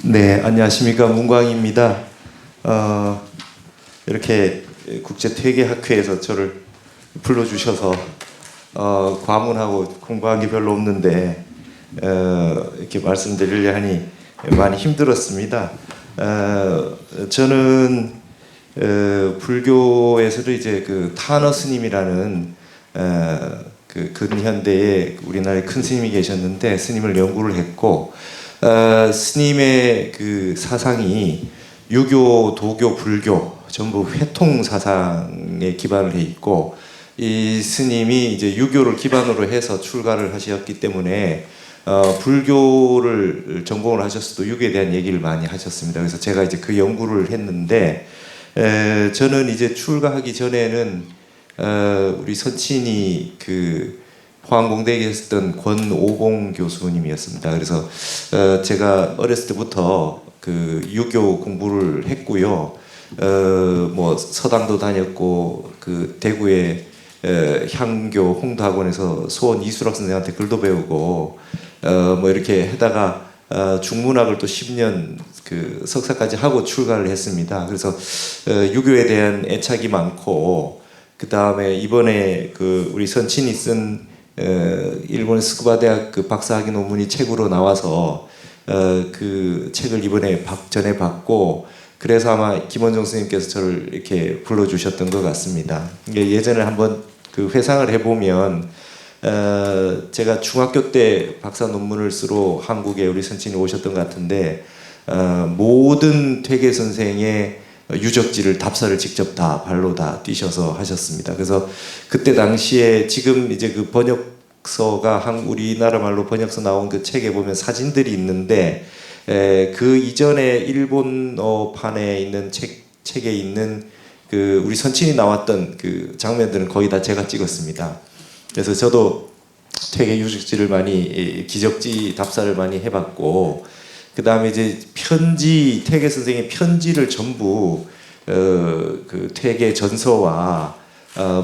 네, 안녕하십니까. 문광입니다. 이렇게 국제퇴계학회에서 저를 불러주셔서 과문하고 공부한 게 별로 없는데 이렇게 말씀드리려 하니 많이 힘들었습니다. 저는 불교에서도 이제 그 타너 스님이라는 그 근현대에 우리나라에 큰 스님이 계셨는데 스님을 연구를 했고 스님의 그 사상이 유교, 도교, 불교 전부 회통 사상에 기반을 해 있고 이 스님이 이제 유교를 기반으로 해서 출가를 하셨기 때문에 불교를 전공을 하셨어도 유교에 대한 얘기를 많이 하셨습니다. 그래서 제가 이제 그 연구를 했는데 저는 이제 출가하기 전에는 우리 선친이 그 포항공대에 계셨던 권오공 교수님이었습니다. 그래서 제가 어렸을 때부터 그 유교 공부를 했고요. 뭐 서당도 다녔고 그 대구의 향교 홍도학원에서 소원 이수락 선생한테 글도 배우고 뭐 이렇게 하다가 중문학을 또 10년 그 석사까지 하고 출가를 했습니다. 그래서 유교에 대한 애착이 많고 그 다음에 이번에 그 우리 선친이 쓴 일본 스쿠바 대학 그 박사학위 논문이 책으로 나와서 그 책을 이번에 전에 받고 그래서 아마 김원종 선생님께서 저를 이렇게 불러주셨던 것 같습니다. 예전에 한번 그 회상을 해보면 제가 중학교 때 박사 논문을 쓰러 한국에 우리 선친이 오셨던 것 같은데 모든 퇴계 선생의 유적지를 답사를 직접 다 발로 다 뛰셔서 하셨습니다. 그래서 그때 당시에 지금 이제 그 번역서가 우리나라 말로 번역서 나온 그 책에 보면 사진들이 있는데 그 이전에 일본어판에 있는 책에 있는 그 우리 선친이 나왔던 그 장면들은 거의 다 제가 찍었습니다. 그래서 저도 퇴계 유적지를 많이 기적지 답사를 많이 해봤고 그 다음에 이제 편지 퇴계 선생의 편지를 전부 그 퇴계 전서와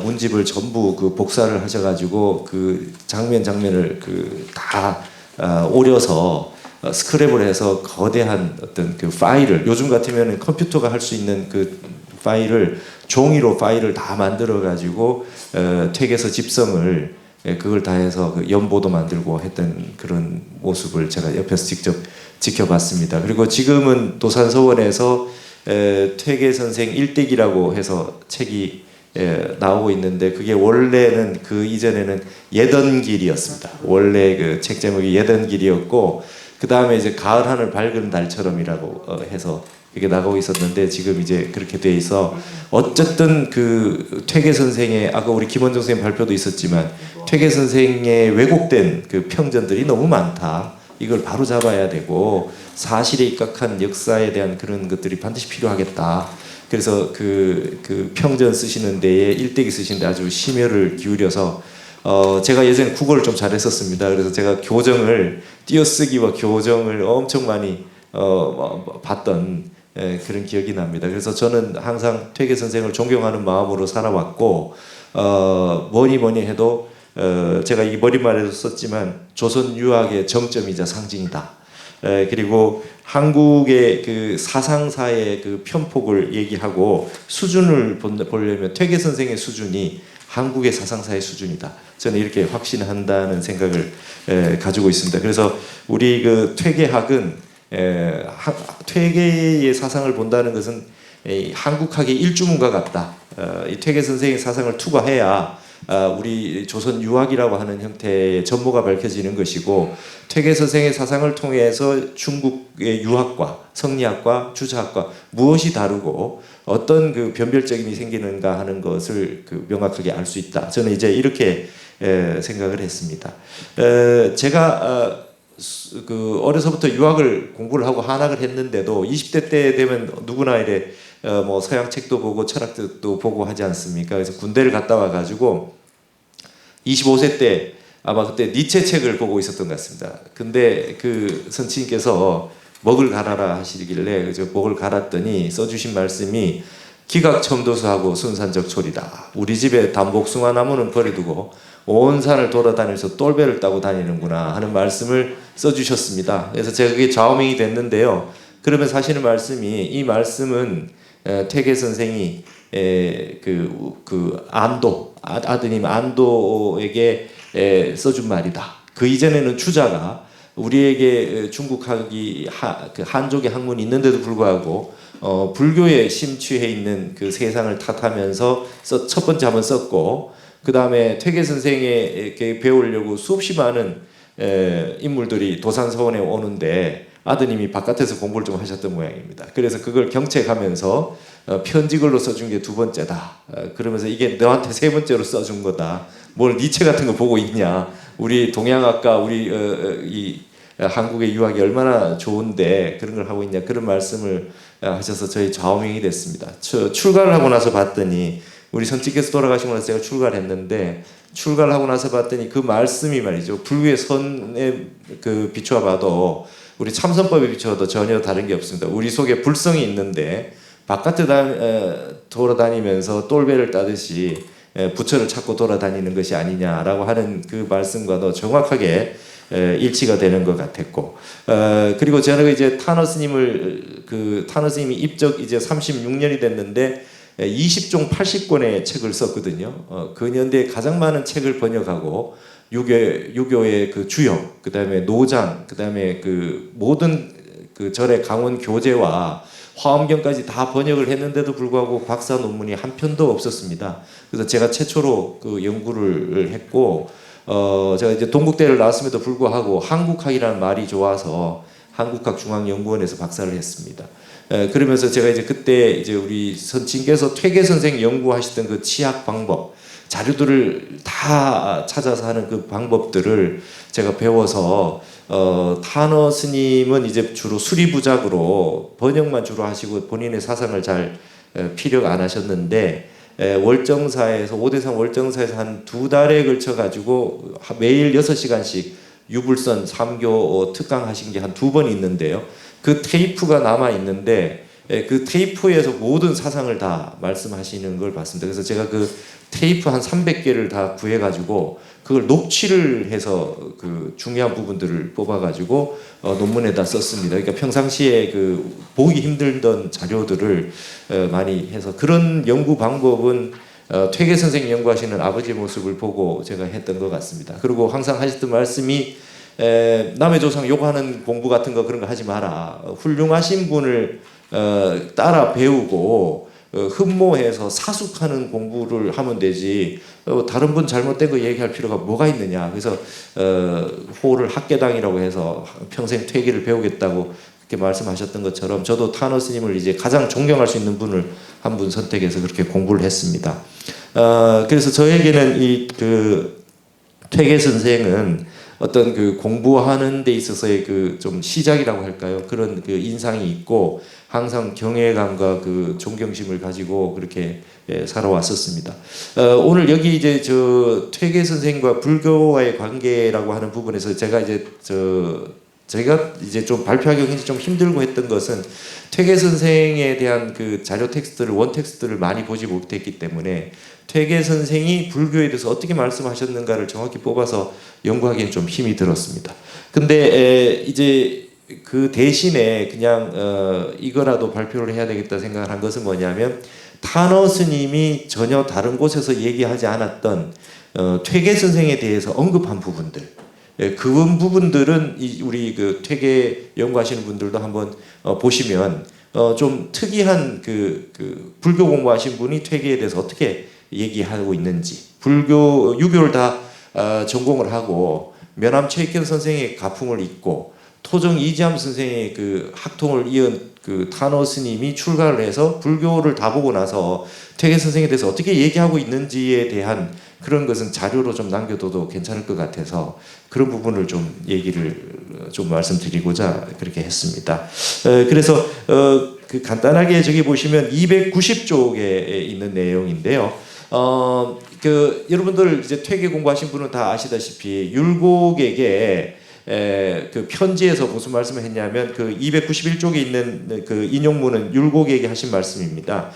문집을 전부 그 복사를 하셔가지고 그 장면을 그 다 오려서 스크랩을 해서 거대한 어떤 그 파일을 요즘 같으면 컴퓨터가 할 수 있는 그 파일을 종이로 파일을 다 만들어 가지고 퇴계서 집성을 그걸 다 해서 그 연보도 만들고 했던 그런 모습을 제가 옆에서 직접 지켜봤습니다. 그리고 지금은 도산서원에서 퇴계 선생 일대기라고 해서 책이 나오고 있는데 그게 원래는 그 이전에는 예던길이었습니다. 원래 그 책 제목이 예던길이었고 그 다음에 이제 가을 하늘 밝은 달처럼이라고 해서 이게 나가고 있었는데 지금 이제 그렇게 돼 있어 어쨌든 그 퇴계 선생의 아까 우리 김원종 선생님 발표도 있었지만 퇴계 선생의 왜곡된 그 평전들이 너무 많다. 이걸 바로 잡아야 되고 사실에 입각한 역사에 대한 그런 것들이 반드시 필요하겠다. 그래서 그 평전 쓰시는 데에 일대기 쓰시는데 아주 심혈을 기울여서 제가 예전에 국어를 좀 잘했었습니다. 그래서 제가 교정을 띄어쓰기와 교정을 엄청 많이 봤던 그런 기억이 납니다. 그래서 저는 항상 퇴계 선생을 존경하는 마음으로 살아왔고 뭐니 해도 제가 이 머릿말에도 썼지만 조선 유학의 정점이자 상징이다. 그리고 한국의 그 사상사의 그 편폭을 얘기하고 수준을 보려면 퇴계 선생의 수준이 한국의 사상사의 수준이다. 저는 이렇게 확신한다는 생각을 가지고 있습니다. 그래서 우리 그 퇴계학은 퇴계의 사상을 본다는 것은 한국학의 일주문과 같다. 이 퇴계 선생의 사상을 투과해야 우리 조선 유학이라고 하는 형태의 전모가 밝혀지는 것이고 퇴계 선생의 사상을 통해서 중국의 유학과 성리학과 주자학과 무엇이 다르고 어떤 그 변별점이 생기는가 하는 것을 그 명확하게 알 수 있다. 저는 이제 이렇게 생각을 했습니다. 제가 그 어려서부터 유학을 공부를 하고 한학을 했는데도 20대 때 되면 누구나 이래 뭐 서양 책도 보고 철학도 보고 하지 않습니까? 그래서 군대를 갔다 와가지고 25세 때 아마 그때 니체 책을 보고 있었던 것 같습니다. 근데 그 선친께서 먹을 갈아라 하시길래 그래서 먹을 갈았더니 써주신 말씀이 기각첨도수하고 순산적초리다. 우리 집에 단복숭아 나무는 버려두고 온 산을 돌아다니면서 똘배를 따고 다니는구나 하는 말씀을 써주셨습니다. 그래서 제가 그게 좌우명이 됐는데요. 그러면서 하시는 말씀이, 이 말씀은 퇴계 선생이 그 안도, 아드님 안도에게 써준 말이다. 그 이전에는 주자가 우리에게 중국학이 그 한족의 학문이 있는데도 불구하고 불교에 심취해 있는 그 세상을 탓하면서 첫 번째 한번 썼고, 그 다음에 퇴계 선생에게 배우려고 수없이 많은 인물들이 도산서원에 오는데 아드님이 바깥에서 공부를 좀 하셨던 모양입니다. 그래서 그걸 경책하면서 편지글로 써준 게 두 번째다. 그러면서 이게 너한테 세 번째로 써준 거다. 뭘 니체 같은 거 보고 있냐. 우리 동양학과, 우리 이 한국의 유학이 얼마나 좋은데 그런 걸 하고 있냐. 그런 말씀을 하셔서 저희 좌우명이 됐습니다. 출가를 하고 나서 봤더니, 우리 선지께서 돌아가시고 나서 제가 출가를 했는데, 출가를 하고 나서 봤더니 그 말씀이 말이죠, 불교의 선에 그 비추어 봐도, 우리 참선법에 비추어도 전혀 다른 게 없습니다. 우리 속에 불성이 있는데 바깥에 돌아다니면서 똘배를 따듯이 부처를 찾고 돌아다니는 것이 아니냐라고 하는 그 말씀과도 정확하게 일치가 되는 것 같았고, 그리고 제가 이제 타너 스님이 입적 이제 36년이 됐는데 20종 80권의 책을 썼거든요. 그 연대에 가장 많은 책을 번역하고 유교의 그 주역, 그 다음에 노장, 그 다음에 그 모든 그 절의 강원 교재와 화엄경까지 다 번역을 했는데도 불구하고 박사 논문이 한 편도 없었습니다. 그래서 제가 최초로 그 연구를 했고, 제가 이제 동국대를 나왔음에도 불구하고 한국학이라는 말이 좋아서 한국학중앙연구원에서 박사를 했습니다. 그러면서 제가 이제 그때 이제 우리 선친께서 퇴계 선생 연구하시던 그 치학 방법, 자료들을 다 찾아서 하는 그 방법들을 제가 배워서, 타너 스님은 이제 주로 수리부작으로 번역만 주로 하시고 본인의 사상을 잘 피력 안 하셨는데, 월정사에서 오대산 월정사에서 한 2달에 걸쳐 가지고 매일 6시간씩 유불선 3교 특강 하신 게 한 2번 있는데요. 그 테이프가 남아 있는데 그 테이프에서 모든 사상을 다 말씀하시는 걸 봤습니다. 그래서 제가 그 테이프 한 300개를 다 구해가지고 그걸 녹취를 해서 그 중요한 부분들을 뽑아가지고 논문에다 썼습니다. 그러니까 평상시에 그 보기 힘들던 자료들을 많이 해서, 그런 연구 방법은 퇴계 선생 연구하시는 아버지의 모습을 보고 제가 했던 것 같습니다. 그리고 항상 하셨던 말씀이, 남의 조상 욕하는 공부 같은 거 그런 거 하지 마라. 훌륭하신 분을 따라 배우고 흠모해서 사숙하는 공부를 하면 되지, 다른 분 잘못된 거 얘기할 필요가 뭐가 있느냐. 그래서 호를 학계당이라고 해서 평생 퇴계를 배우겠다고 그렇게 말씀하셨던 것처럼, 저도 타너 스님을 이제 가장 존경할 수 있는 분을 한 분 선택해서 그렇게 공부를 했습니다. 그래서 저에게는 이 그 퇴계 선생은 어떤 그 공부하는 데 있어서의 그 좀 시작이라고 할까요? 그런 그 인상이 있고, 항상 경외감과 그 존경심을 가지고 그렇게 살아왔었습니다. 오늘 여기 이제 저 퇴계 선생과 불교와의 관계라고 하는 부분에서 제가 이제 좀 발표하기 굉장히 좀 힘들고 했던 것은, 퇴계 선생에 대한 그 자료 텍스트를, 원 텍스트를 많이 보지 못했기 때문에 퇴계 선생이 불교에 대해서 어떻게 말씀하셨는가를 정확히 뽑아서 연구하기엔 좀 힘이 들었습니다. 근데 이제 그 대신에 그냥 이거라도 발표를 해야 되겠다 생각을 한 것은 뭐냐면, 타너 스님이 전혀 다른 곳에서 얘기하지 않았던 퇴계 선생에 대해서 언급한 부분들, 그 부분들은 우리 그 퇴계 연구하시는 분들도 한번 보시면 좀 특이한 그 불교 공부하신 분이 퇴계에 대해서 어떻게 얘기하고 있는지, 유교를 다 전공을 하고 면암 최익현 선생의 가풍을 잇고 토정 이지암 선생의 그 학통을 이은 그 타너 스님이 출가를 해서 불교를 다 보고 나서 퇴계 선생에 대해서 어떻게 얘기하고 있는지에 대한 그런 것은 자료로 좀 남겨둬도 괜찮을 것 같아서 그런 부분을 좀 얘기를 좀 말씀드리고자 그렇게 했습니다. 그래서 그 간단하게 저기 보시면 290쪽에 있는 내용인데요. 그 여러분들 이제 퇴계 공부하신 분은 다 아시다시피 율곡에게 그 편지에서 무슨 말씀을 했냐면, 그 291쪽에 있는 그 인용문은 율곡에게 하신 말씀입니다.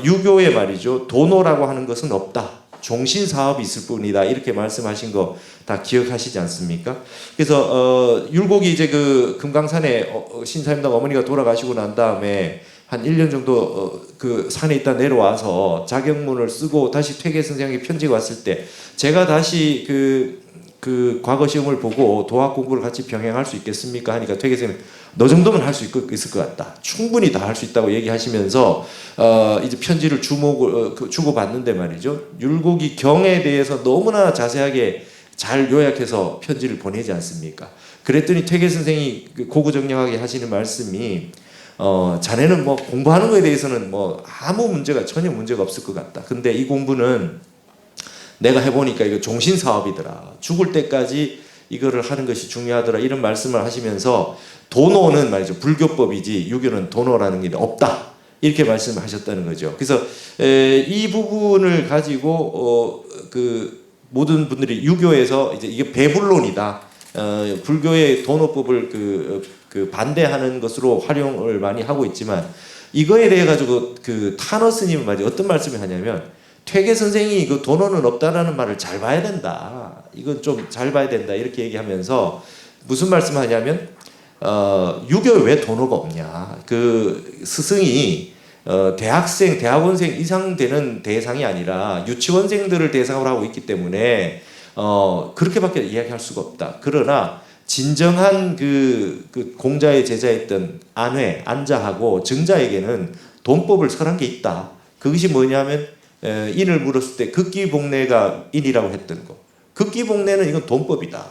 유교에 말이죠, 도노라고 하는 것은 없다. 종신 사업이 있을 뿐이다 이렇게 말씀하신 거 다 기억하시지 않습니까? 그래서 율곡이 이제 그 금강산에 신사임당 어머니가 돌아가시고 난 다음에 한 1년 정도 그 산에 있다 내려와서 자격문을 쓰고 다시 퇴계 선생에게 편지가 왔을 때 제가 다시 그 과거 시험을 보고 도학 공부를 같이 병행할 수 있겠습니까? 하니까 퇴계 선생님이 너 정도면 할 수 있을 것 같다. 충분히 다 할 수 있다고 얘기하시면서 이제 편지를 주고 받는데 말이죠. 율곡이 경에 대해서 너무나 자세하게 잘 요약해서 편지를 보내지 않습니까? 그랬더니 퇴계 선생이 고구정령하게 하시는 말씀이 자네는 뭐 공부하는 거에 대해서는 뭐 전혀 문제가 없을 것 같다. 근데 이 공부는 내가 해보니까 이거 종신 사업이더라. 죽을 때까지 이거를 하는 것이 중요하더라. 이런 말씀을 하시면서 도노는 말이죠. 불교법이지 유교는 도노라는 게 없다. 이렇게 말씀하셨다는 거죠. 그래서 이 부분을 가지고 그 모든 분들이 유교에서 이제 이게 배불론이다. 불교의 도노법을 그 반대하는 것으로 활용을 많이 하고 있지만 이거에 대해 가지고 그 타너 스님은 말이죠. 어떤 말씀을 하냐면 퇴계 선생이 그 도노는 없다라는 말을 잘 봐야 된다. 이건 좀 잘 봐야 된다. 이렇게 얘기하면서 무슨 말씀하냐면 유교에 왜 도노가 없냐? 그 스승이 대학생, 대학원생 이상 되는 대상이 아니라 유치원생들을 대상으로 하고 있기 때문에 그렇게밖에 이야기할 수가 없다. 그러나 진정한 그 공자의 제자였던 안자하고 증자에게는 돈법을 설한 게 있다. 그것이 뭐냐면 인을 물었을 때 극기복례가 인이라고 했던 거. 극기복례는 이건 돈법이다.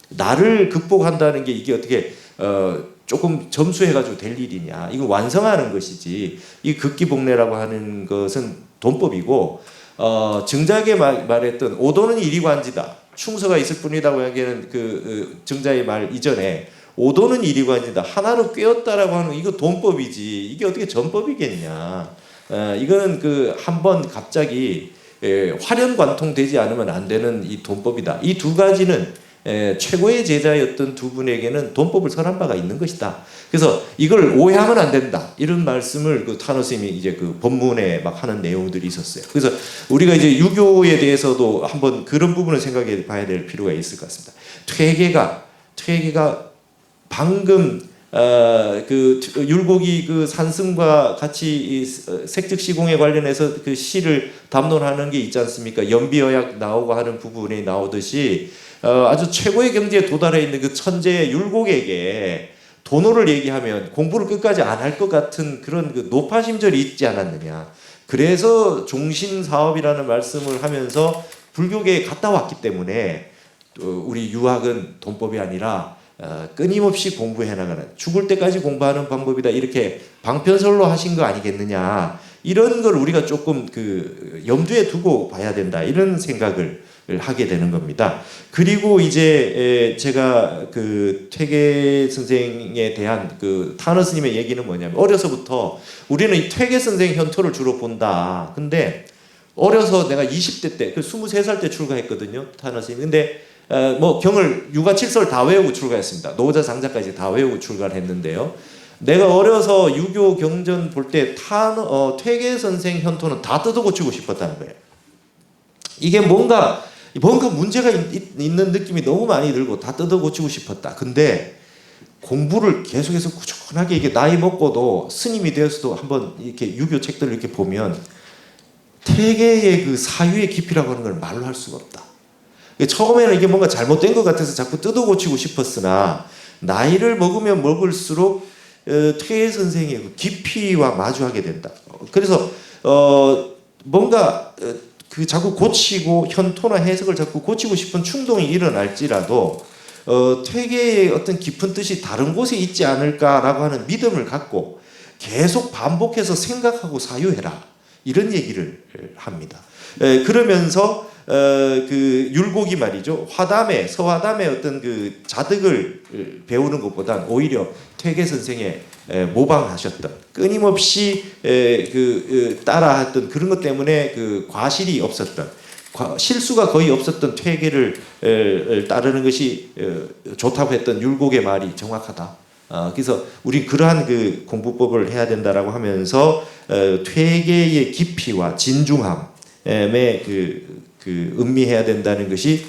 나를 극복한다는 게 이게 어떻게 조금 점수해가지고 될 일이냐. 이거 완성하는 것이지. 이 극기복례라고 하는 것은 돈법이고 증자에게 말했던 오도는 이리관지다. 충서가 있을 뿐이라고 하기에는 증자의 말 이전에 오도는 이리관지다. 하나로 꿰었다라고 하는 이거 돈법이지. 이게 어떻게 전법이겠냐. 이거는 한번 갑자기 활연관통되지 않으면 안 되는 이 돈법이다. 이 두 가지는 최고의 제자였던 두 분에게는 돈법을 설한 바가 있는 것이다. 그래서 이걸 오해하면 안 된다. 이런 말씀을 타너 스님이 이제 법문에 막 하는 내용들이 있었어요. 그래서 우리가 이제 유교에 대해서도 한번 그런 부분을 생각해 봐야 될 필요가 있을 것 같습니다. 퇴계가 방금 율곡이 산승과 같이 색즉시공에 관련해서 그 시를 담론하는 게 있지 않습니까? 연비어약 나오고 하는 부분이 나오듯이 아주 최고의 경지에 도달해 있는 그 천재 율곡에게 도노를 얘기하면 공부를 끝까지 안 할 것 같은 그런 노파심절이 있지 않았느냐. 그래서 종신사업이라는 말씀을 하면서 불교계에 갔다 왔기 때문에 우리 유학은 돈법이 아니라 끊임없이 공부해 나가는 죽을 때까지 공부하는 방법이다. 이렇게 방편설로 하신 거 아니겠느냐. 이런 걸 우리가 조금 염두에 두고 봐야 된다. 이런 생각을 하게 되는 겁니다. 그리고 이제 제가 퇴계 선생에 대한 타너 스님의 얘기는 뭐냐면 어려서부터 우리는 이 퇴계 선생 현토를 주로 본다. 근데 어려서 내가 20대 때 23살 때 출가했거든요. 타너 스님. 근데 경을 육아 칠설 다 외우고 출가했습니다. 노자 장자까지 다 외우고 출가를 했는데요. 내가 어려서 유교 경전 볼 때 퇴계 선생 현토는 다 뜯어고치고 싶었다는 거예요. 이게 뭔가 문제가 있는 느낌이 너무 많이 들고 다 뜯어고치고 싶었다. 근데 공부를 계속해서 꾸준하게 이게 나이 먹고도 스님이 되어서도 한번 이렇게 유교 책들을 이렇게 보면 퇴계의 사유의 깊이라고 하는 걸 말로 할 수가 없다. 처음에는 이게 뭔가 잘못된 것 같아서 자꾸 뜯어고치고 싶었으나 나이를 먹으면 먹을수록 퇴계 선생의 깊이와 마주하게 된다. 그래서 뭔가 자꾸 고치고 현토나 해석을 자꾸 고치고 싶은 충동이 일어날지라도 퇴계의 어떤 깊은 뜻이 다른 곳에 있지 않을까라고 하는 믿음을 갖고 계속 반복해서 생각하고 사유해라. 이런 얘기를 합니다. 그러면서 율곡이 말이죠. 서화담의 어떤 자득을 배우는 것보단 오히려 퇴계 선생의 모방하셨던 끊임없이 따라했던 그런 것 때문에 과실이 없었던 실수가 거의 없었던 퇴계를 따르는 것이 좋다고 했던 율곡의 말이 정확하다. 그래서 우리 그러한 공부법을 해야 된다라고 하면서 퇴계의 깊이와 진중함의 음미해야 된다는 것이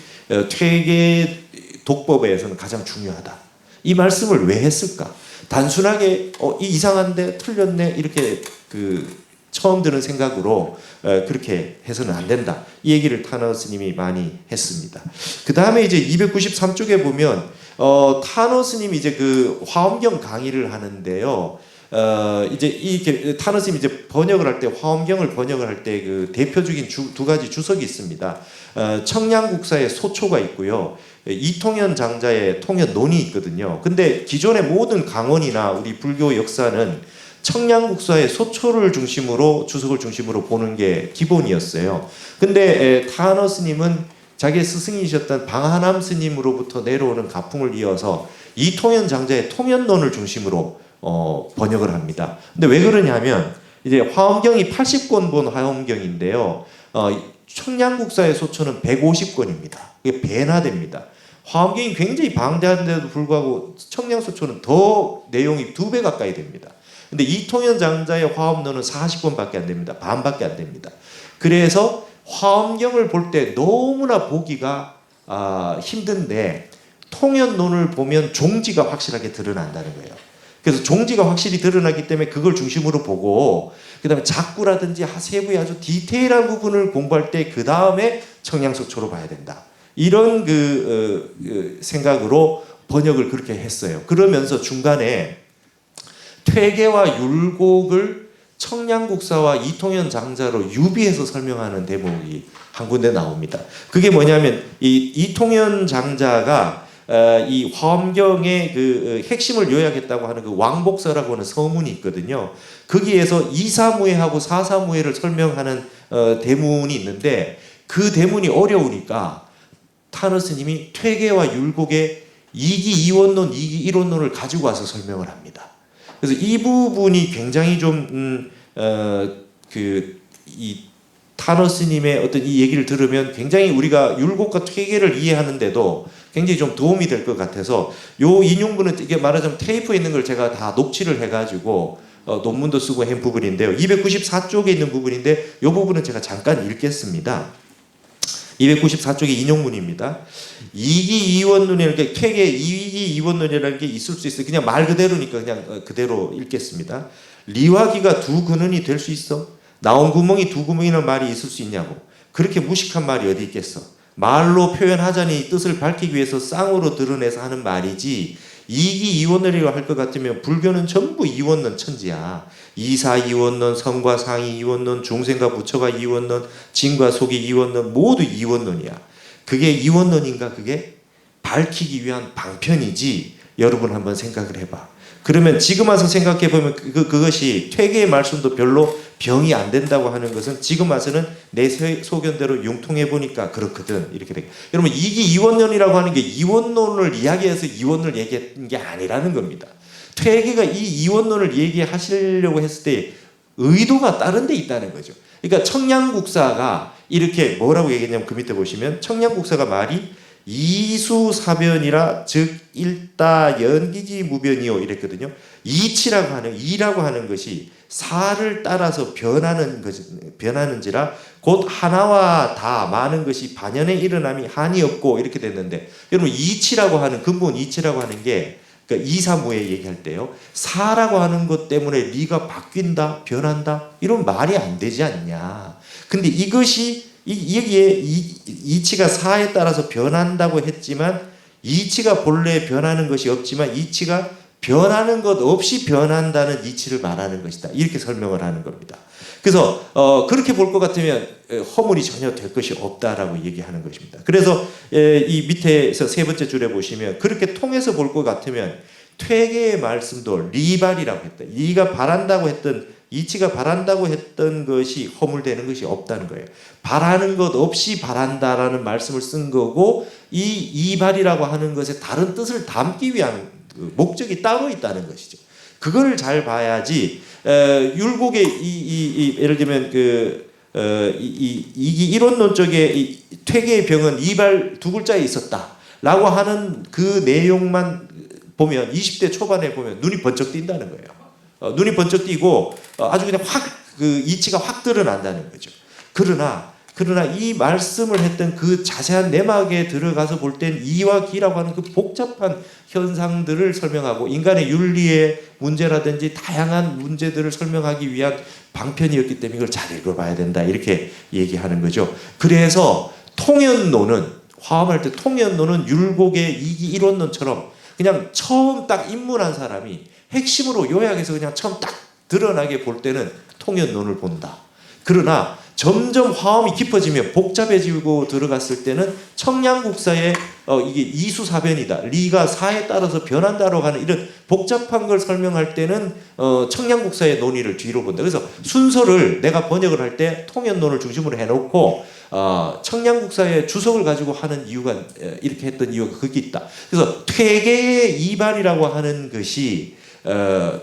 퇴계 독법에서는 가장 중요하다. 이 말씀을 왜 했을까? 단순하게 이 이상한데 틀렸네 이렇게 처음 드는 생각으로 그렇게 해서는 안 된다. 이 얘기를 타너 스님이 많이 했습니다. 그 다음에 이제 293쪽에 보면 타너 스님이 이제 화엄경 강의를 하는데요. 이제 이 타너 스님이 이제 번역을 할 때 화엄경을 번역을 할 때 대표적인 두 가지 주석이 있습니다. 청량국사의 소초가 있고요. 이통현 장자의 통현론이 있거든요. 근데 기존의 모든 강원이나 우리 불교 역사는 청량국사의 소초를 중심으로 주석을 중심으로 보는 게 기본이었어요. 근데 타너 스님은 자기의 스승이셨던 방하남 스님으로부터 내려오는 가풍을 이어서 이통현 장자의 통현론을 중심으로 번역을 합니다. 근데 왜 그러냐면 이제 화엄경이 80권 본 화엄경인데요. 청량국사의 소초는 150권입니다. 이게 배나 됩니다. 화엄경이 굉장히 방대한데도 불구하고 청량소초는 더 내용이 2배 가까이 됩니다. 근데 이통현 장자의 화엄론은 40권밖에 안 됩니다. 반밖에 안 됩니다. 그래서 화엄경을 볼 때 너무나 보기가 힘든데 통현론을 보면 종지가 확실하게 드러난다는 거예요. 그래서 종지가 확실히 드러나기 때문에 그걸 중심으로 보고 그 다음에 작구라든지 세부의 아주 디테일한 부분을 공부할 때 그 다음에 청량소초로 봐야 된다. 이런 생각으로 번역을 그렇게 했어요. 그러면서 중간에 퇴계와 율곡을 청량국사와 이통현 장자로 유비해서 설명하는 대목이 한 군데 나옵니다. 그게 뭐냐면 이통현 장자가 이 화엄경의 핵심을 요약했다고 하는 왕복서라고 하는 서문이 있거든요. 거기에서 이사무해하고 사사무해를 설명하는 대문이 있는데 그 대문이 어려우니까 타너 스님이 퇴계와 율곡의 이기 이원론, 이기 일원론을 가지고 와서 설명을 합니다. 그래서 이 부분이 굉장히 이 타너 스님의 어떤 이 얘기를 들으면 굉장히 우리가 율곡과 퇴계를 이해하는데도 굉장히 좀 도움이 될 것 같아서 요 인용문은 이게 말하자면 테이프에 있는 걸 제가 다 녹취를 해가지고 논문도 쓰고 한 부분인데요. 294쪽에 있는 부분인데 이 부분은 제가 잠깐 읽겠습니다. 294쪽의 인용문입니다. 이기 이원론이라는 게 퇴계 이기 이원론이라는 게 있을 수 있어요. 그냥 말 그대로니까 그냥 그대로 읽겠습니다. 리화기가 두 근원이 될 수 있어? 나온 구멍이 두 구멍이라는 말이 있을 수 있냐고. 그렇게 무식한 말이 어디 있겠어. 말로 표현하자니 뜻을 밝히기 위해서 쌍으로 드러내서 하는 말이지 이기 이원론이라고 할 것 같으면 불교는 전부 이원론 천지야. 이사 이원론, 성과 상이 이원론, 중생과 부처가 이원론, 진과 속이 이원론, 모두 이원론이야. 그게 이원론인가? 그게 밝히기 위한 방편이지. 여러분 한번 생각을 해봐. 그러면 지금 와서 생각해 보면 그것이 퇴계의 말씀도 별로 병이 안 된다고 하는 것은 지금 와서는 내 소견대로 융통해 보니까 그렇거든. 이렇게 돼. 여러분 이게 이원론이라고 하는 게 이원론을 이야기해서 이원론을 얘기한 게 아니라는 겁니다. 퇴계가 이 이원론을 얘기하시려고 했을 때 의도가 다른 데 있다는 거죠. 그러니까 청량국사가 이렇게 뭐라고 얘기했냐면 그 밑에 보시면 청량국사가 말이 이수사변이라 즉 일다 연기지 무변이요 이랬거든요. 이치라고 하는 이라고 하는 것이 사를 따라서 변하는지라 곧 하나와 다 많은 것이 반연에 일어남이 한이 없고 이렇게 됐는데 여러분 이치라고 하는 근본 이치라고 하는 게 그러니까 이사무에 얘기할 때요. 사라고 하는 것 때문에 네가 바뀐다, 변한다 이런 말이 안 되지 않냐. 근데 이것이 여기에 이치가 사에 따라서 변한다고 했지만 이치가 본래 변하는 것이 없지만 이치가 변하는 것 없이 변한다는 이치를 말하는 것이다. 이렇게 설명을 하는 겁니다. 그래서 그렇게 볼 것 같으면 허물이 전혀 될 것이 없다라고 얘기하는 것입니다. 그래서 이 밑에서 세 번째 줄에 보시면 그렇게 통해서 볼 것 같으면 퇴계의 말씀도 리발이라고 했다. 이가 바란다고 했던 이치가 바란다고 했던 것이 허물되는 것이 없다는 거예요. 바라는 것 없이 바란다라는 말씀을 쓴 거고 이 이발이라고 하는 것에 다른 뜻을 담기 위한 목적이 따로 있다는 것이죠. 그걸 잘 봐야지 율곡의 예를 들면 이 이론론 쪽에 퇴계의 병은 이발 두 글자에 있었다라고 하는 그 내용만 보면 20대 초반에 보면 눈이 번쩍 띈다는 거예요. 눈이 번쩍 띄고 아주 그냥 확 이치가 확 드러난다는 거죠. 그러나 그러나 이 말씀을 했던 그 자세한 내막에 들어가서 볼 땐 이와 기라고 하는 그 복잡한 현상들을 설명하고 인간의 윤리의 문제라든지 다양한 문제들을 설명하기 위한 방편이었기 때문에 이걸 잘 읽어봐야 된다 이렇게 얘기하는 거죠. 그래서 통연론은 화엄할 때 통연론은 율곡의 이기 일원론처럼 그냥 처음 딱 입문한 사람이 핵심으로 요약해서 그냥 처음 딱 드러나게 볼 때는 통연론을 본다. 그러나 점점 화엄이 깊어지면 복잡해지고 들어갔을 때는 청량국사의 이게 이수사변이다. 리가 사에 따라서 변한다라고 하는 이런 복잡한 걸 설명할 때는 청량국사의 논의를 뒤로 본다. 그래서 순서를 내가 번역을 할 때 통연론을 중심으로 해놓고 청량국사의 주석을 가지고 하는 이유가 이렇게 했던 이유가 거기 있다. 그래서 퇴계의 이반이라고 하는 것이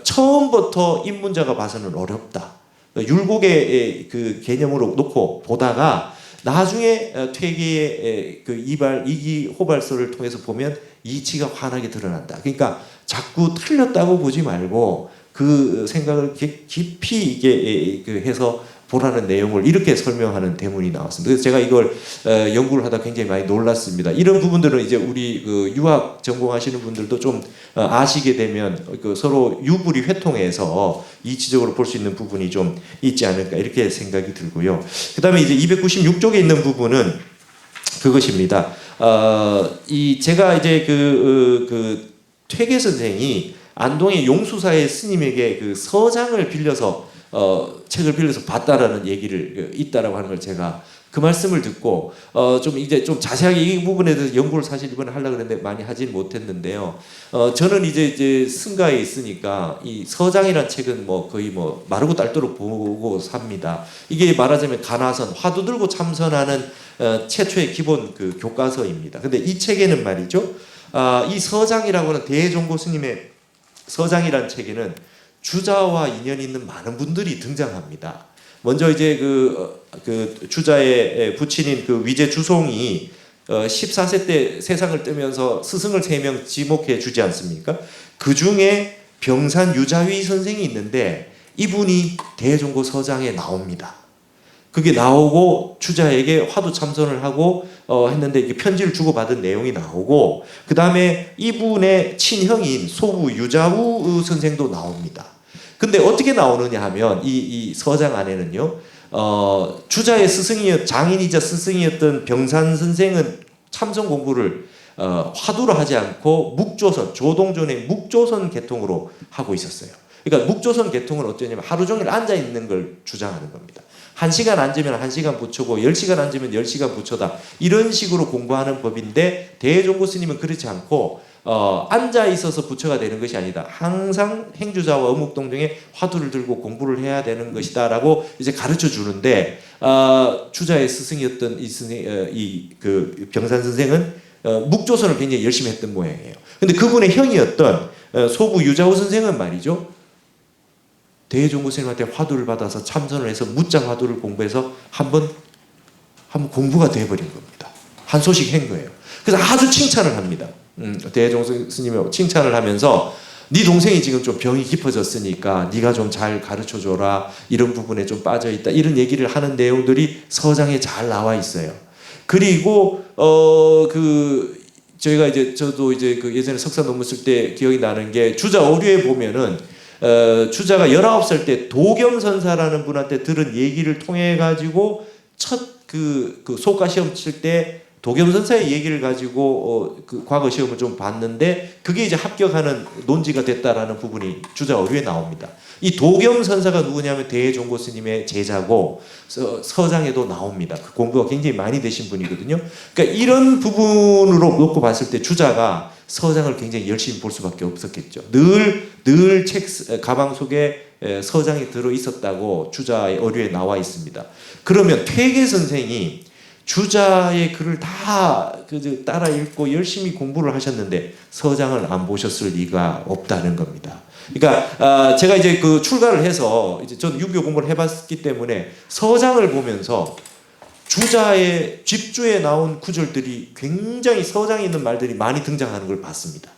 처음부터 입문자가 봐서는 어렵다. 율곡의 그 개념으로 놓고 보다가 나중에 퇴계의 그 이발 이기 호발서를 통해서 보면 이치가 환하게 드러난다. 그러니까 자꾸 틀렸다고 보지 말고 그 생각을 깊이 이게 해서 보라는 내용을 이렇게 설명하는 대문이 나왔습니다. 그래서 제가 이걸 연구를 하다 굉장히 많이 놀랐습니다. 이런 부분들은 이제 우리 그 유학 전공하시는 분들도 좀 아시게 되면 그 서로 유불이 회통해서 이치적으로 볼 수 있는 부분이 좀 있지 않을까 이렇게 생각이 들고요. 그 다음에 이제 296쪽에 있는 부분은 그것입니다. 제가 이제 그 퇴계 선생이 안동의 용수사의 스님에게 그 서장을 빌려서 책을 빌려서 봤다라는 얘기를 있다라고 하는 걸 제가 그 말씀을 듣고 좀 이제 좀 자세하게 이 부분에 대해서 연구를 사실 이번에 하려고 했는데 많이 하진 못했는데요. 저는 이제 승가에 있으니까 이 서장이란 책은 뭐 거의 뭐 마르고 닳도록 보고 삽니다. 이게 말하자면 가나선 화두 들고 참선하는 최초의 기본 그 교과서입니다. 근데 이 책에는 말이죠. 이 서장이라고 하는 대종고 스님의 서장이란 책에는 주자와 인연이 있는 많은 분들이 등장합니다. 먼저 이제 그 주자의 부친인 그 위제 주송이 14세 때 세상을 뜨면서 스승을 3명 지목해 주지 않습니까? 그 중에 병산 유자위 선생이 있는데 이분이 대종고 서장에 나옵니다. 그게 나오고 주자에게 화두 참선을 하고 했는데 이게 편지를 주고받은 내용이 나오고 그 다음에 이분의 친형인 소부 유자우 선생도 나옵니다. 근데 어떻게 나오느냐 하면 이 서장 안에는요 주자의 장인이자 스승이었던 병산 선생은 참선 공부를 화두로 하지 않고 묵조선 조동존의 묵조선 계통으로 하고 있었어요. 그러니까 묵조선 계통은 어떠냐면 하루 종일 앉아 있는 걸 주장하는 겁니다. 1시간 앉으면 1시간 부처고 10시간 앉으면 10시간 부처다. 이런 식으로 공부하는 법인데 대종고 스님은 그렇지 않고 앉아 있어서 부처가 되는 것이 아니다. 항상 행주자와 어묵동정에 화두를 들고 공부를 해야 되는 것이다라고 이제 가르쳐 주는데 주자의 스승이었던 그 병산 선생은 묵조선을 굉장히 열심히 했던 모양이에요. 근데 그분의 형이었던 소부 유자우 선생은 말이죠. 대종고 스님한테 화두를 받아서 참선을 해서 무장 화두를 공부해서 한번 공부가 돼버린 겁니다. 한 소식 한 거예요. 그래서 아주 칭찬을 합니다. 대종고 스님이 칭찬을 하면서 네 동생이 지금 좀 병이 깊어졌으니까 네가 좀 잘 가르쳐줘라. 이런 부분에 좀 빠져있다. 이런 얘기를 하는 내용들이 서장에 잘 나와 있어요. 그리고 저희가 이제 저도 이제 그 예전에 석사 논문 쓸 때 기억이 나는 게 주자 오류에 보면은 주자가 19살 때 도겸선사라는 분한테 들은 얘기를 통해 가지고 첫 그 소가 시험 칠 때 도겸선사의 얘기를 가지고 그 과거 시험을 좀 봤는데 그게 이제 합격하는 논지가 됐다라는 부분이 주자 오류에 나옵니다. 이 도겸선사가 누구냐면 대종고 스님의 제자고 서장에도 나옵니다. 그 공부가 굉장히 많이 되신 분이거든요. 그러니까 이런 부분으로 놓고 봤을 때 주자가 서장을 굉장히 열심히 볼 수밖에 없었겠죠. 늘 책 가방 속에 서장이 들어 있었다고 주자의 어류에 나와 있습니다. 그러면 퇴계 선생이 주자의 글을 다 따라 읽고 열심히 공부를 하셨는데 서장을 안 보셨을 리가 없다는 겁니다. 그러니까 제가 이제 그 출가를 해서 이제 저는 유교 공부를 해봤기 때문에 서장을 보면서 주자의 집주에 나온 구절들이 굉장히 서장에 있는 말들이 많이 등장하는 걸 봤습니다.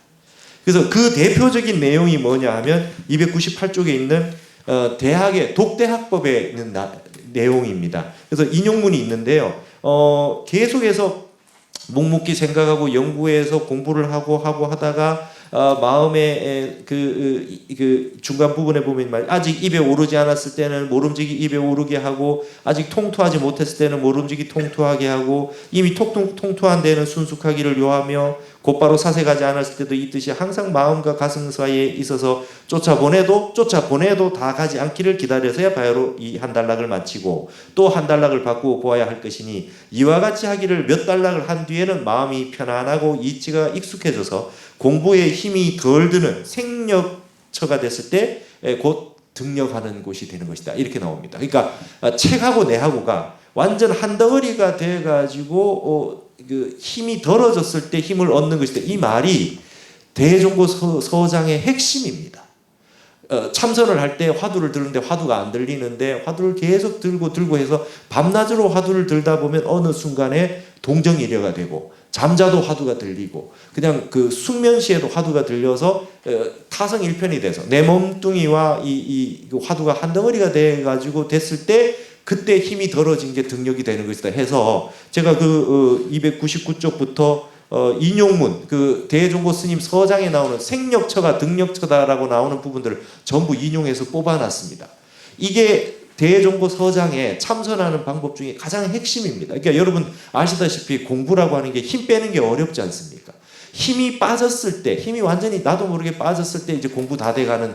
그래서 그 대표적인 내용이 뭐냐 하면 298쪽에 있는 대학의 독대학법에 있는 내용입니다. 그래서 인용문이 있는데요. 계속해서 묵묵히 생각하고 연구해서 공부를 하고 하다가 마음의 그 중간 부분에 보면 아직 입에 오르지 않았을 때는 모름지기 입에 오르게 하고, 아직 통투하지 못했을 때는 모름지기 통투하게 하고, 이미 통투한 데는 순숙하기를 요하며, 곧바로 사색하지 않았을 때도 이 뜻이 항상 마음과 가슴 사이에 있어서 쫓아보내도 다 가지 않기를 기다려서야 바야로 이 한 단락을 마치고 또 한 단락을 바꾸어 보아야 할 것이니, 이와 같이 하기를 몇 단락을 한 뒤에는 마음이 편안하고 이치가 익숙해져서 공부에 힘이 덜 드는 생력처가 됐을 때 곧 등력하는 곳이 되는 것이다, 이렇게 나옵니다. 그러니까 책하고 내하고가 완전 한 덩어리가 돼가지고 그 힘이 덜어졌을 때 힘을 얻는 것이다, 이 말이 대종고 서장의 핵심입니다. 참선을 할 때 화두를 들는데 화두가 안 들리는데 화두를 계속 들고 해서 밤낮으로 화두를 들다 보면 어느 순간에 동정이려가 되고, 잠자도 화두가 들리고, 그냥 그 숙면시에도 화두가 들려서 타성일편이 돼서 내 몸뚱이와 이 화두가 한 덩어리가 돼가지고 됐을 때, 그때 힘이 덜어진 게 등력이 되는 것이다 해서, 제가 그 299쪽부터 인용문, 그 대종고 스님 서장에 나오는 생력처가 등력처다라고 나오는 부분들을 전부 인용해서 뽑아놨습니다. 이게 대종고 서장에 참선하는 방법 중에 가장 핵심입니다. 그러니까 여러분 아시다시피 공부라고 하는 게 힘 빼는 게 어렵지 않습니까? 힘이 빠졌을 때, 힘이 완전히 나도 모르게 빠졌을 때 이제 공부 다 돼가는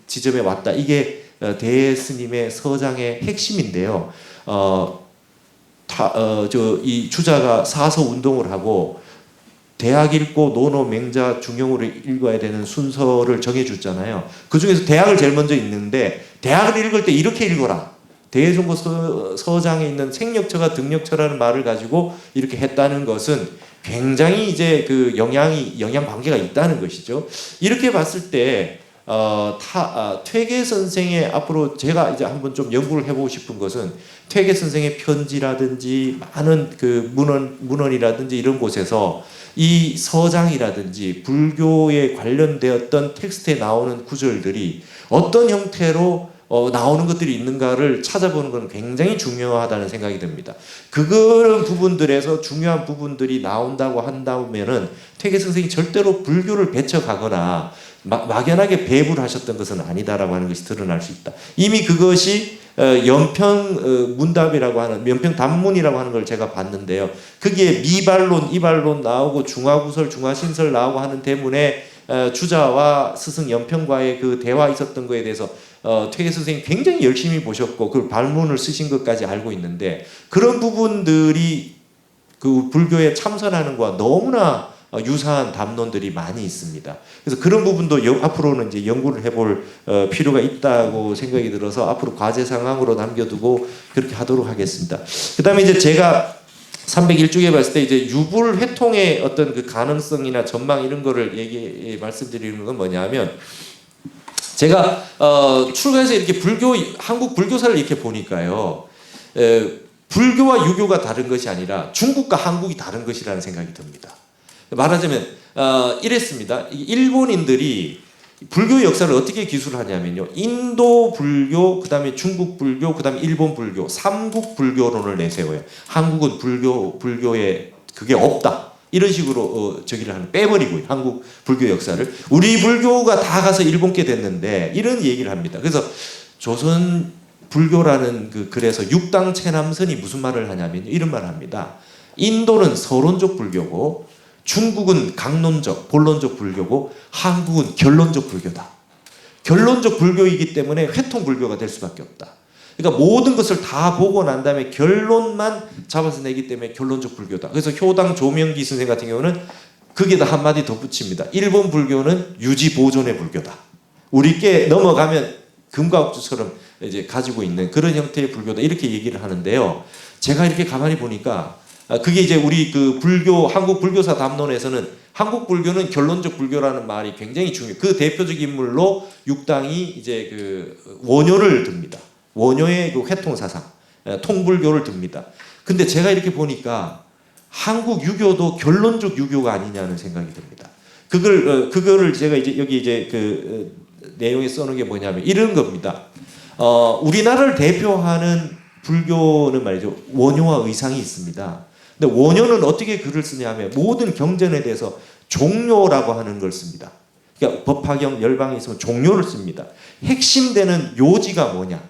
지점에 왔다. 이게 대스님의 서장의 핵심인데요. 이 주자가 사서 운동을 하고 대학 읽고 논어 맹자 중용으로 읽어야 되는 순서를 정해줬잖아요. 그 중에서 대학을 제일 먼저 읽는데, 대학을 읽을 때 이렇게 읽어라. 대종고 서장에 있는 생력처가 등력처라는 말을 가지고 이렇게 했다는 것은 굉장히 이제 그 영향 관계가 있다는 것이죠. 이렇게 봤을 때 퇴계 선생의 앞으로 제가 이제 한번 좀 연구를 해보고 싶은 것은, 퇴계 선생의 편지라든지 많은 그 문헌이라든지 이런 곳에서 이 서장이라든지 불교에 관련되었던 텍스트에 나오는 구절들이 어떤 형태로 나오는 것들이 있는가를 찾아보는 건 굉장히 중요하다는 생각이 듭니다. 그런 부분들에서 중요한 부분들이 나온다고 한다면은 퇴계 선생이 절대로 불교를 배척하거나 막연하게 배부를 하셨던 것은 아니다라고 하는 것이 드러날 수 있다. 이미 그것이 연평 문답이라고 하는, 연평 단문이라고 하는 걸 제가 봤는데요. 거기에 미발론, 이발론 나오고 중화구설, 중화신설 나오고 하는 대문에 주자와 스승 연평과의 그 대화 있었던 거에 대해서 퇴계 선생님이 굉장히 열심히 보셨고 그 발문을 쓰신 것까지 알고 있는데, 그런 부분들이 그 불교에 참선하는 것과 너무나 유사한 담론들이 많이 있습니다. 그래서 그런 부분도 앞으로는 이제 연구를 해볼 필요가 있다고 생각이 들어서 앞으로 과제 상황으로 남겨두고 그렇게 하도록 하겠습니다. 그 다음에 이제 제가 301쪽에 봤을 때 이제 유불 회통의 어떤 그 가능성이나 전망 이런 거를 말씀드리는 건 뭐냐면, 제가 출가해서 이렇게 한국 불교사를 이렇게 보니까요, 불교와 유교가 다른 것이 아니라 중국과 한국이 다른 것이라는 생각이 듭니다. 말하자면 이랬습니다. 일본인들이 불교 역사를 어떻게 기술하냐면요, 인도 불교, 그 다음에 중국 불교, 그 다음에 일본 불교, 삼국 불교론을 내세워요. 한국은 불교에 그게 없다, 이런 식으로 저기를 하는, 빼버리고요, 한국 불교 역사를. 우리 불교가 다 가서 일본께 됐는데, 이런 얘기를 합니다. 그래서 조선 불교라는 그 글에서 육당 체남선이 무슨 말을 하냐면요, 이런 말을 합니다. 인도는 서론적 불교고, 중국은 강론적, 본론적 불교고, 한국은 결론적 불교다. 결론적 불교이기 때문에 회통 불교가 될 수밖에 없다. 그러니까 모든 것을 다 보고 난 다음에 결론만 잡아서 내기 때문에 결론적 불교다. 그래서 효당 조명기 선생 같은 경우는 거기에다 한마디 덧붙입니다. 일본 불교는 유지 보존의 불교다. 우리께 넘어가면 금과 옥주처럼 이제 가지고 있는 그런 형태의 불교다, 이렇게 얘기를 하는데요. 제가 이렇게 가만히 보니까 그게 이제 우리 그 불교, 한국 불교사 담론에서는 한국 불교는 결론적 불교라는 말이 굉장히 중요해요. 그 대표적 인물로 육당이 이제 그 원효를 듭니다. 원효의 그 회통사상, 통불교를 듭니다. 근데 제가 이렇게 보니까 한국 유교도 결론적 유교가 아니냐는 생각이 듭니다. 그거를 제가 이제 여기 이제 그 내용에 써놓은 게 뭐냐면 이런 겁니다. 우리나라를 대표하는 불교는 말이죠. 원효와 의상이 있습니다. 근데 원효는 어떻게 글을 쓰냐면 모든 경전에 대해서 종료라고 하는 걸 씁니다. 그러니까 법화경 열방에 있으면 종료를 씁니다. 핵심되는 요지가 뭐냐?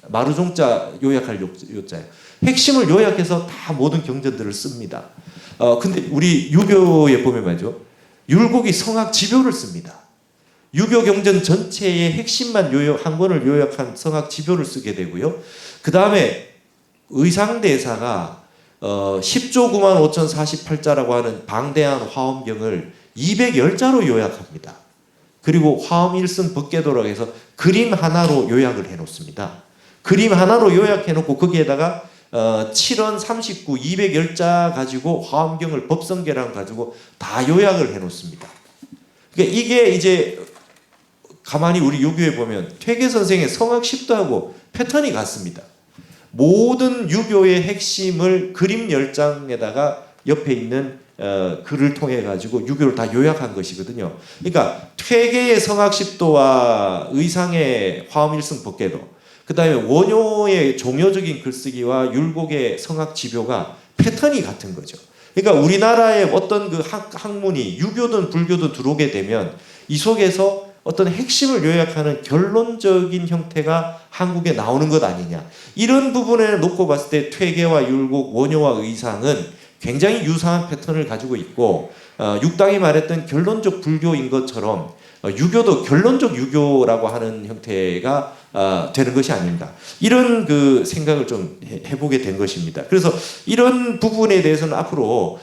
마루종자 요약할 요자예요. 핵심을 요약해서 다 모든 경전들을 씁니다. 근데 우리 유교에 보면 말이죠. 율곡이 성악 지표를 씁니다. 유교 경전 전체의 핵심만 한 권을 요약한 성악 지표를 쓰게 되고요. 그 다음에 의상대사가 10조 9만 5,048자라고 하는 방대한 화엄경을 210자로 요약합니다. 그리고 화엄 일승 법계도라고 해서 그림 하나로 요약을 해놓습니다. 그림 하나로 요약해놓고 거기에다가 7원 39, 210자 가지고 화엄경을 법성계랑 가지고 다 요약을 해놓습니다. 그러니까 이게 이제 가만히 우리 유교에 보면 퇴계 선생의 성악 10도하고 패턴이 같습니다. 모든 유교의 핵심을 그림 10장에다가 옆에 있는 글을 통해 가지고 유교를 다 요약한 것이거든요. 그러니까 퇴계의 성악 10도와 의상의 화엄일승 법계도, 그 다음에 원효의 종교적인 글쓰기와 율곡의 성악 지표가 패턴이 같은 거죠. 그러니까 우리나라의 어떤 그 학문이 유교든 불교든 들어오게 되면 이 속에서 어떤 핵심을 요약하는 결론적인 형태가 한국에 나오는 것 아니냐. 이런 부분에 놓고 봤을 때 퇴계와 율곡, 원효와 의상은 굉장히 유사한 패턴을 가지고 있고 육당이 말했던 결론적 불교인 것처럼 유교도 결론적 유교라고 하는 형태가 되는 것이 아닙니다. 이런 그 생각을 좀 해보게 된 것입니다. 그래서 이런 부분에 대해서는 앞으로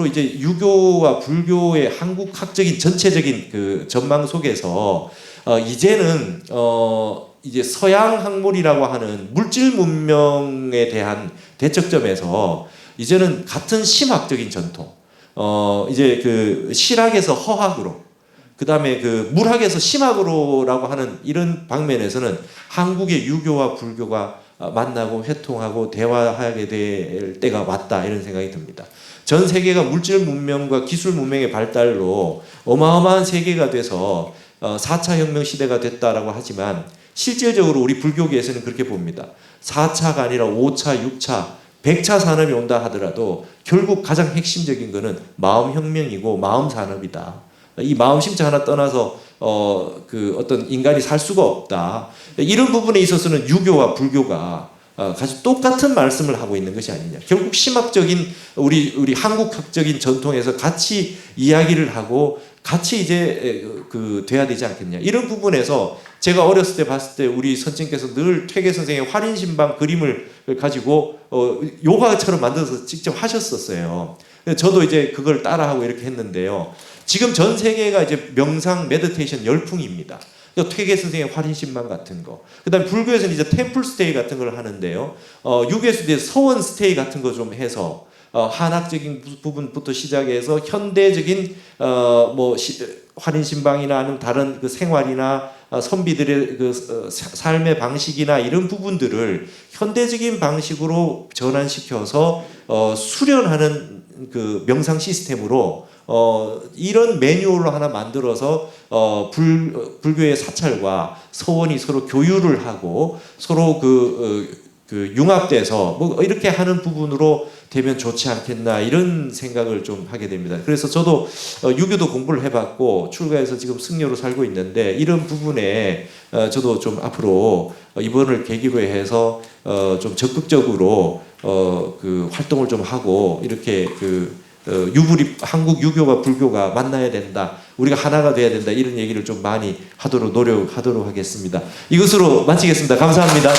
이제 유교와 불교의 한국학적인 전체적인 그 전망 속에서 이제는 이제 서양 학문이라고 하는 물질 문명에 대한 대척점에서 이제는 같은 심학적인 전통, 이제 그 실학에서 허학으로, 그 다음에 그 물학에서 심학으로라고 하는 이런 방면에서는 한국의 유교와 불교가 만나고 회통하고 대화하게 될 때가 왔다, 이런 생각이 듭니다. 전 세계가 물질 문명과 기술 문명의 발달로 어마어마한 세계가 돼서 4차 혁명 시대가 됐다라고 하지만 실질적으로 우리 불교계에서는 그렇게 봅니다. 4차가 아니라 5차, 6차, 100차 산업이 온다 하더라도 결국 가장 핵심적인 것은 마음혁명이고 마음산업이다. 이 마음심차 하나 떠나서 그 어떤 인간이 살 수가 없다. 이런 부분에 있어서는 유교와 불교가 같이 똑같은 말씀을 하고 있는 것이 아니냐. 결국 심학적인 우리 한국학적인 전통에서 같이 이야기를 하고 같이 이제 그 돼야 되지 않겠냐. 이런 부분에서 제가 어렸을 때 봤을 때 우리 선생님께서 늘 퇴계 선생의 활인신방 그림을 가지고 요가처럼 만들어서 직접 하셨었어요. 저도 이제 그걸 따라하고 이렇게 했는데요. 지금 전 세계가 이제 명상 메디테이션 열풍입니다. 퇴계 선생의 활인신방 같은 거. 그 다음에 불교에서는 이제 템플 스테이 같은 걸 하는데요. 유교에서 이제 서원 스테이 같은 거 좀 해서 한학적인 부분부터 시작해서 현대적인 활인신방이나 아니면 다른 그 생활이나 선비들의 그 삶의 방식이나 이런 부분들을 현대적인 방식으로 전환시켜서 수련하는 그 명상 시스템으로 이런 매뉴얼로 하나 만들어서 불교의 사찰과 서원이 서로 교류를 하고 서로 그 융합돼서 뭐 이렇게 하는 부분으로 되면 좋지 않겠나, 이런 생각을 좀 하게 됩니다. 그래서 저도 유교도 공부를 해봤고 출가해서 지금 승려로 살고 있는데 이런 부분에 저도 좀 앞으로 이번을 계기로 해서 좀 적극적으로 그 활동을 좀 하고 이렇게 한국 유교와 불교가 만나야 된다, 우리가 하나가 돼야 된다, 이런 얘기를 좀 많이 하도록 노력하도록 하겠습니다. 이것으로 마치겠습니다. 감사합니다.